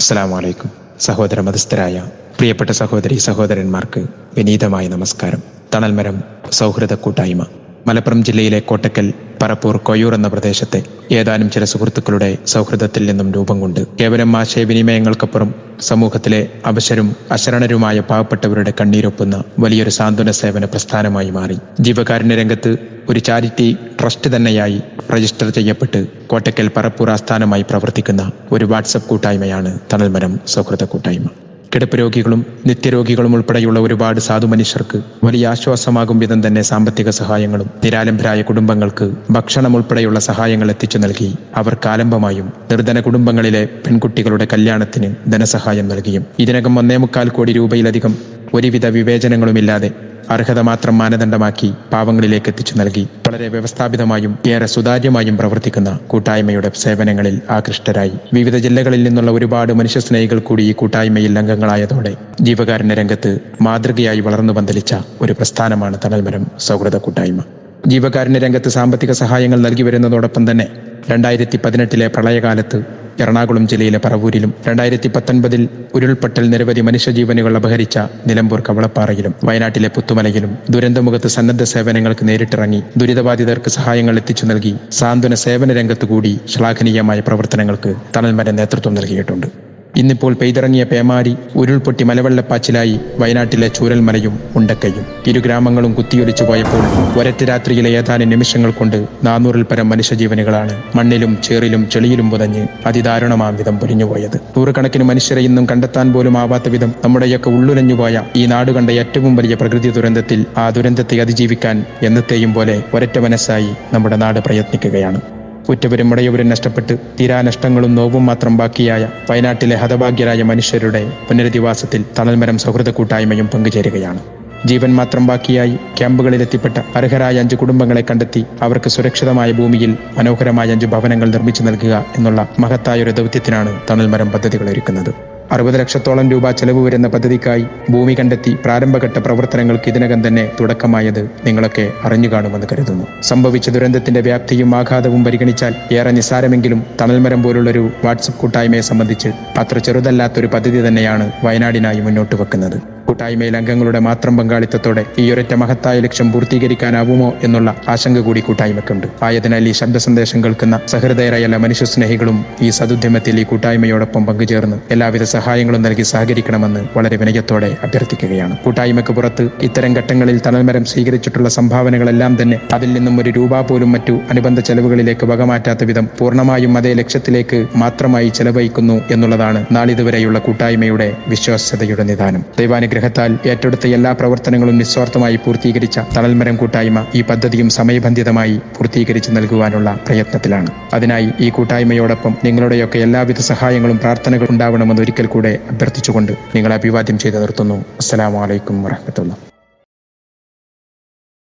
അസ്സലാമു അലൈക്കും. സഹോദര മതസ്ഥരായ പ്രിയപ്പെട്ട സഹോദരി സഹോദരന്മാർക്ക് വിനീതമായ നമസ്കാരം. തണൽമരം സൗഹൃദ കൂട്ടായ്മ മലപ്പുറം ജില്ലയിലെ കോട്ടക്കൽ, പറപ്പൂർ, കൊയ്യൂർ എന്ന പ്രദേശത്തെ ഏതാനും ചില സുഹൃത്തുക്കളുടെ സൗഹൃദത്തിൽ നിന്നും രൂപം കൊണ്ട് കേവലം ആശയവിനിമയങ്ങൾക്കപ്പുറം സമൂഹത്തിലെ അവശരും അശരണരുമായ പാവപ്പെട്ടവരുടെ കണ്ണീരൊപ്പുന്ന വലിയൊരു സാന്ത്വന സേവന പ്രസ്ഥാനമായി മാറി. ജീവകാരുണ്യ രംഗത്ത് ഒരു ചാരിറ്റി ട്രസ്റ്റ് തന്നെയായി രജിസ്റ്റർ ചെയ്യപ്പെട്ട് കോട്ടക്കൽ, പറപ്പൂർ ആസ്ഥാനമായി പ്രവർത്തിക്കുന്ന ഒരു വാട്സപ്പ് കൂട്ടായ്മയാണ് തണൽമരം സൗഹൃദ കൂട്ടായ്മ. കിടപ്പ് രോഗികളും നിത്യരോഗികളും ഉൾപ്പെടെയുള്ള ഒരുപാട് സാധു മനുഷ്യർക്ക് വലിയ ആശ്വാസമാകും വിധം തന്നെ സാമ്പത്തിക സഹായങ്ങളും നിരാലംബരായ കുടുംബങ്ങൾക്ക് ഭക്ഷണം ഉൾപ്പെടെയുള്ള സഹായങ്ങൾ എത്തിച്ചു നൽകി അവർക്ക് ആലംബമായും നിർധന കുടുംബങ്ങളിലെ പെൺകുട്ടികളുടെ കല്യാണത്തിന് ധനസഹായം നൽകിയും ഇതിനകം 1.25 കോടി രൂപയിലധികം ഒരുവിധ വിവേചനങ്ങളുമില്ലാതെ അർഹത മാത്രം മാനദണ്ഡമാക്കി പാവങ്ങളിലേക്ക് എത്തിച്ചു നൽകി വളരെ വ്യവസ്ഥാപിതമായും ഏറെ സുതാര്യമായും പ്രവർത്തിക്കുന്ന കൂട്ടായ്മയുടെ സേവനങ്ങളിൽ ആകൃഷ്ടരായി വിവിധ ജില്ലകളിൽ നിന്നുള്ള ഒരുപാട് മനുഷ്യസ്നേഹികൾ കൂടി ഈ കൂട്ടായ്മയിൽ അംഗങ്ങളായതോടെ ജീവകാരുണ്യ രംഗത്ത് മാതൃകയായി വളർന്നു പന്തലിച്ച ഒരു പ്രസ്ഥാനമാണ് തണൽമരം സൗഹൃദ കൂട്ടായ്മ. ജീവകാരുണ്യ രംഗത്ത് സാമ്പത്തിക സഹായങ്ങൾ നൽകി വരുന്നതോടൊപ്പം തന്നെ 2018 പ്രളയകാലത്ത് എറണാകുളം ജില്ലയിലെ പറവൂരിലും 2019 ഉരുൾപൊട്ടൽ നിരവധി മനുഷ്യജീവനുകൾ അപഹരിച്ച നിലമ്പൂർ കവളപ്പാറയിലും വയനാട്ടിലെ പുത്തുമലയിലും ദുരന്തമുഖത്ത് സന്നദ്ധ സേവനങ്ങൾക്ക് നേരിട്ടിറങ്ങി ദുരിതബാധിതർക്ക് സഹായങ്ങൾ എത്തിച്ചു നൽകി സാന്ത്വന സേവന രംഗത്തു കൂടി ശ്ലാഘനീയമായ പ്രവർത്തനങ്ങൾക്ക് തണൽമരം നേതൃത്വം നൽകിയിട്ടുണ്ട്. ഇന്നിപ്പോൾ പെയ്തിറങ്ങിയ പേമാരി, ഉരുൾപൊട്ടി മലവെള്ളപ്പാച്ചിലായി വയനാട്ടിലെ ചൂരൽമലയും ഉണ്ടക്കയും ഇരു ഗ്രാമങ്ങളും കുത്തിയൊലിച്ചു പോയപ്പോൾ ഒരൊറ്റ രാത്രിയിലെ ഏതാനും നിമിഷങ്ങൾ കൊണ്ട് 400-ൽ പരം മനുഷ്യജീവനുകളാണ് മണ്ണിലും ചേറിലും ചെളിയിലും പുതഞ്ഞ് അതിദാരുണമാം വിധം പൊലിഞ്ഞുപോയത്. നൂറുകണക്കിന് മനുഷ്യരെ ഇന്നും കണ്ടെത്താൻ പോലും ആവാത്ത വിധം നമ്മുടെയൊക്കെ ഉള്ളുലഞ്ഞുപോയ ഈ നാട് കണ്ട ഏറ്റവും വലിയ പ്രകൃതി ദുരന്തത്തിൽ ആ ദുരന്തത്തെ അതിജീവിക്കാൻ എന്നത്തെയും പോലെ ഒരൊറ്റ മനസ്സായി നമ്മുടെ നാട് പ്രയത്നിക്കുകയാണ്. ഉറ്റവരും മുടയവരും നഷ്ടപ്പെട്ട് തീരാനഷ്ടങ്ങളും നോവും മാത്രം ബാക്കിയായ വയനാട്ടിലെ ഹതഭാഗ്യരായ മനുഷ്യരുടെ പുനരധിവാസത്തിൽ തണൽമരം സൗഹൃദ കൂട്ടായ്മയും പങ്കുചേരുകയാണ്. ജീവൻ മാത്രം ബാക്കിയായി ക്യാമ്പുകളിലെത്തിപ്പെട്ട അർഹരായ 5 കുടുംബങ്ങളെ കണ്ടെത്തി അവർക്ക് സുരക്ഷിതമായ ഭൂമിയിൽ മനോഹരമായ 5 ഭവനങ്ങൾ നിർമ്മിച്ചു നൽകുക എന്നുള്ള മഹത്തായൊരു ദൗത്യത്തിനാണ് തണൽമരം പദ്ധതികൾ ഒരുക്കുന്നത്. 60 ലക്ഷത്തോളം രൂപ ചെലവ് വരുന്ന പദ്ധതിക്കായി ഭൂമി കണ്ടെത്തി പ്രാരംഭഘട്ട പ്രവർത്തനങ്ങൾക്ക് ഇതിനകം തന്നെ തുടക്കമായത് നിങ്ങളൊക്കെ അറിഞ്ഞു കാണുമെന്ന് കരുതുന്നു. സംഭവിച്ച ദുരന്തത്തിന്റെ വ്യാപ്തിയും ആഘാതവും പരിഗണിച്ചാൽ ഏറെ നിസ്സാരമെങ്കിലും തണൽമരം പോലുള്ളൊരു വാട്സപ്പ് കൂട്ടായ്മയെ സംബന്ധിച്ച് അത്ര ചെറുതല്ലാത്തൊരു പദ്ധതി തന്നെയാണ് വയനാടിനായി മുന്നോട്ട് വെക്കുന്നത്. കൂട്ടായ്മയിൽ അംഗങ്ങളുടെ മാത്രം പങ്കാളിത്തത്തോടെ ഈ ഒരൊറ്റ മഹത്തായ ലക്ഷ്യം പൂർത്തീകരിക്കാനാവുമോ എന്നുള്ള ആശങ്ക കൂടി കൂട്ടായ്മയ്ക്കുണ്ട്. ആയതിനാൽ ഈ ശബ്ദ സന്ദേശം കേൾക്കുന്ന സഹൃദയരായ എല്ലാ മനുഷ്യസ്നേഹികളും ഈ സദുദ്യമത്തിൽ ഈ കൂട്ടായ്മയോടൊപ്പം പങ്കുചേർന്ന് എല്ലാവിധ സഹായങ്ങളും നൽകി സഹകരിക്കണമെന്ന് വളരെ വിനയത്തോടെ അഭ്യർത്ഥിക്കുകയാണ്. കൂട്ടായ്മയ്ക്ക് പുറത്ത് ഇത്തരം ഘട്ടങ്ങളിൽ തണൽമരം സ്വീകരിച്ചിട്ടുള്ള സംഭാവനകളെല്ലാം തന്നെ അതിൽ നിന്നും ഒരു രൂപ പോലും മറ്റു അനുബന്ധ ചെലവുകളിലേക്ക് വകമാറ്റാത്ത വിധം പൂർണ്ണമായും അതേ ലക്ഷ്യത്തിലേക്ക് മാത്രമായി ചെലവഴിക്കുന്നു എന്നുള്ളതാണ് നാളിതുവരെയുള്ള കൂട്ടായ്മയുടെ വിശ്വാസ്യതയുടെ നിദാനം. ദൈവാനുഗ്രഹത്താൽ ഏറ്റെടുത്ത എല്ലാ പ്രവർത്തനങ്ങളും നിസ്വാർത്ഥമായി പൂർത്തീകരിച്ച തണൽമരം കൂട്ടായ്മ ഈ പദ്ധതിയും സമയബന്ധിതമായി പൂർത്തീകരിച്ചു നൽകുവാനുള്ള പ്രയത്നത്തിലാണ്. അതിനായി ഈ കൂട്ടായ്മയോടൊപ്പം നിങ്ങളുടെയൊക്കെ എല്ലാവിധ സഹായങ്ങളും പ്രാർത്ഥനകളും ഉണ്ടാവണമെന്ന് ഒരിക്കൽ കൂടെ അഭ്യർത്ഥിച്ചുകൊണ്ട് നിങ്ങളെ അഭിവാദ്യം ചെയ്തു നിർത്തുന്നു. അസ്സലാമു അലൈക്കും വറഹ്മത്തുള്ളാഹി.